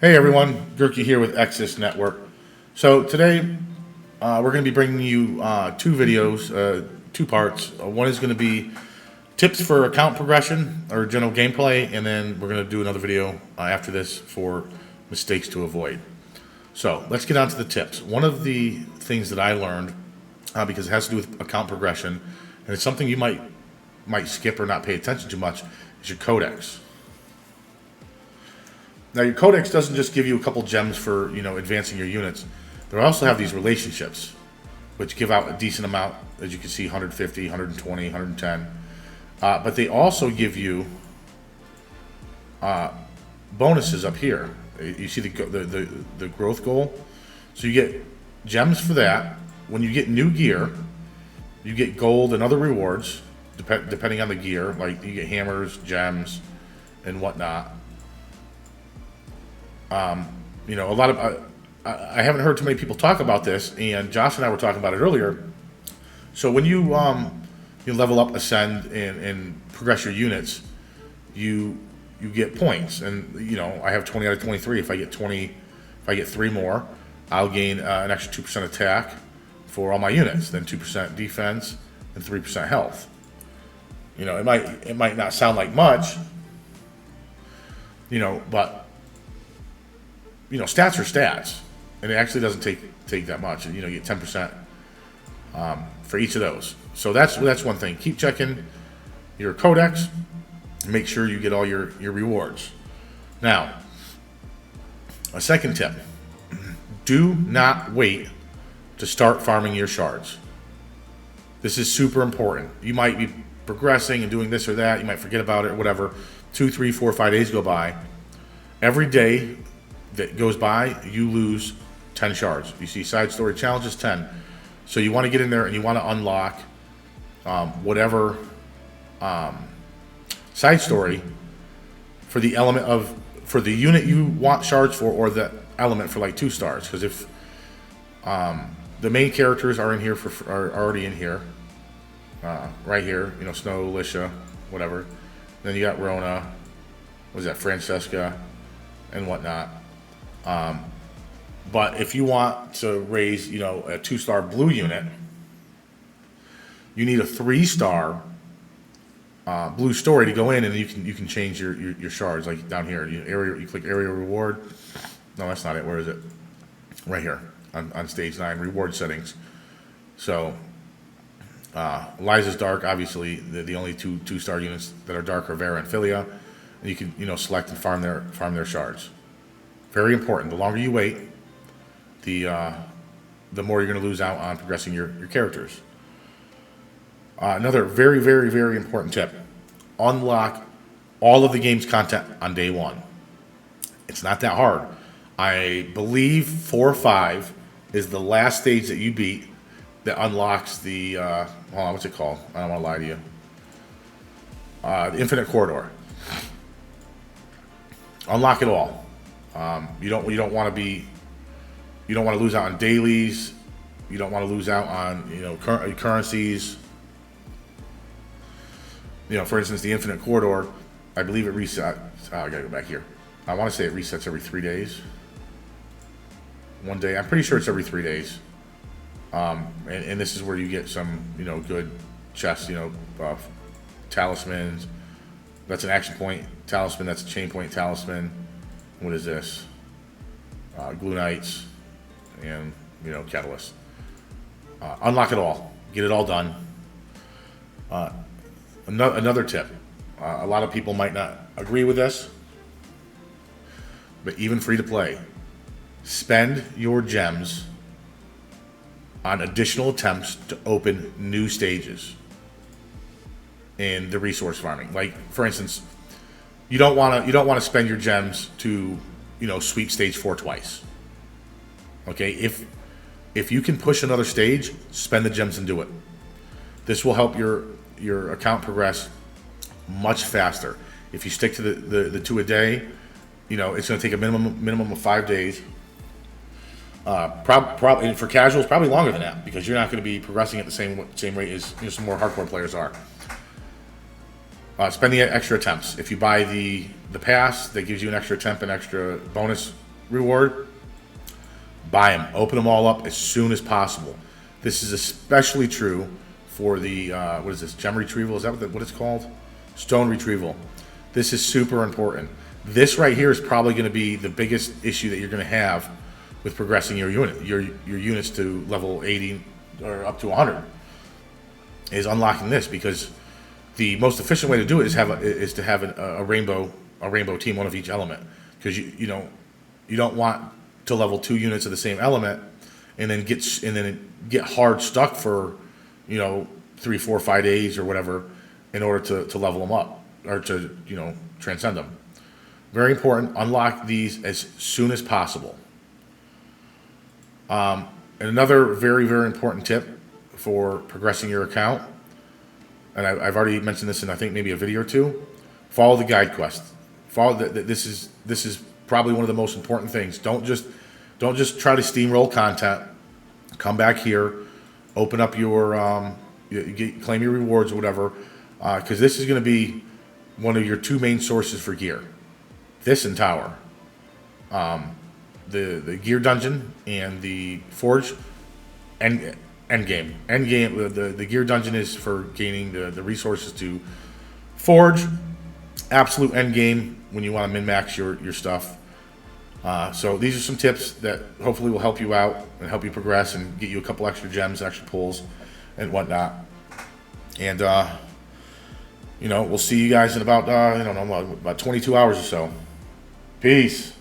Hey everyone, Gherky here with Exis Network. So today we're going to be bringing you two videos, two parts. One is going to be tips for account progression or general gameplay, and then we're going to do another video after this for mistakes to avoid. So let's get on to the tips. One of the things that I learned, because it has to do with account progression, and it's something you might skip or not pay attention to much, is your codex. Now your codex doesn't just give you a couple gems for advancing your units. They also have these relationships, which give out a decent amount, as you can see, 150, 120, 110. But they also give you bonuses up here. You see the growth goal, so you get gems for that. When you get new gear, you get gold and other rewards depending on the gear. Like you get hammers, gems, and whatnot. A lot of I haven't heard too many people talk about this, and Josh and I were talking about it earlier. So when you level up, ascend, and progress your units, you get points, and I have 20 out of 23. If I get 3 more, I'll gain an extra 2% attack for all my units, then 2% defense and 3% health. It might not sound like much, but stats are stats, and it actually doesn't take that much. You get 10% for each of those. So that's one thing. Keep checking your codex. Make sure you get all your rewards. Now, a second tip: do not wait to start farming your shards. This is super important. You might be progressing and doing this or that. You might forget about it or whatever. 2, 3, 4, 5 days go by. Every day that goes by, you lose 10 shards. You see side story challenges, 10. So you want to get in there and you want to unlock whatever side story for the unit you want shards for, or the element for like 2 stars. Because if the main characters are are already in here, right here, Snow, Lisha, whatever. Then you got Rona, Francesca, and whatnot. But if you want to raise, a 2-star blue unit, you need a 3-star blue story to go in, and you can change your shards, like down here. You click area reward. No, that's not it. Where is it? Right here on stage 9, reward settings. So Liza's dark. Obviously, the only 2-star units that are dark are Vera and Philia, and you can select and farm their shards. Very important. The longer you wait, the more you're going to lose out on progressing your characters. Another very, very, very important tip: unlock all of the game's content on day 1. It's not that hard. I believe 4 or 5 is the last stage that you beat that unlocks the hold on, what's it called? I don't want to lie to you. The Infinite Corridor. Unlock it all. You don't want to lose out on dailies. You don't want to lose out on currencies. For instance, the Infinite Corridor, I believe it resets. Oh, I gotta go back here. I want to say it resets every 3 days. One day, I'm pretty sure it's every 3 days. And this is where you get some good chests. Talismans. That's an action point talisman. That's a chain point talisman. What is this? Glue Knights and Catalyst. Unlock it all. Get it all done. Another tip. A lot of people might not agree with this, but even free to play, spend your gems on additional attempts to open new stages in the resource farming. Like, for instance, you don't want to spend your gems to sweep stage 4 twice. Okay, if you can push another stage, spend the gems and do it. This will help your account progress much faster. If you stick to the 2 a day, it's going to take a minimum of 5 days. Probably for casuals, probably longer than that, because you're not going to be progressing at the same rate as some more hardcore players are. Spend the extra attempts. If you buy the pass, that gives you an extra attempt, an extra bonus reward, buy them. Open them all up as soon as possible. This is especially true for the, what is this, gem retrieval? Is that what it's called? Stone retrieval. This is super important. This right here is probably going to be the biggest issue that you're going to have with progressing your units to level 80 or up to 100, is unlocking this, because the most efficient way to do it is to have a rainbow team, one of each element, because you don't want to level 2 units of the same element and then get hard stuck for 3, 4, 5 days or whatever in order to level them up or to transcend them. Very important. Unlock these as soon as possible. And another very, very important tip for progressing your account, and I've already mentioned this in I think maybe a video or two, follow the guide quest. This is probably one of the most important things. Don't just try to steamroll content. Come back here, open up your claim your rewards or whatever, because this is going to be one of your 2 main sources for gear. This and tower, the gear dungeon and the forge. End game. The gear dungeon is for gaining the resources to forge. Absolute end game when you want to min-max your stuff. So these are some tips that hopefully will help you out and help you progress and get you a couple extra gems, extra pulls, and whatnot. And we'll see you guys in about about 22 hours or so. Peace.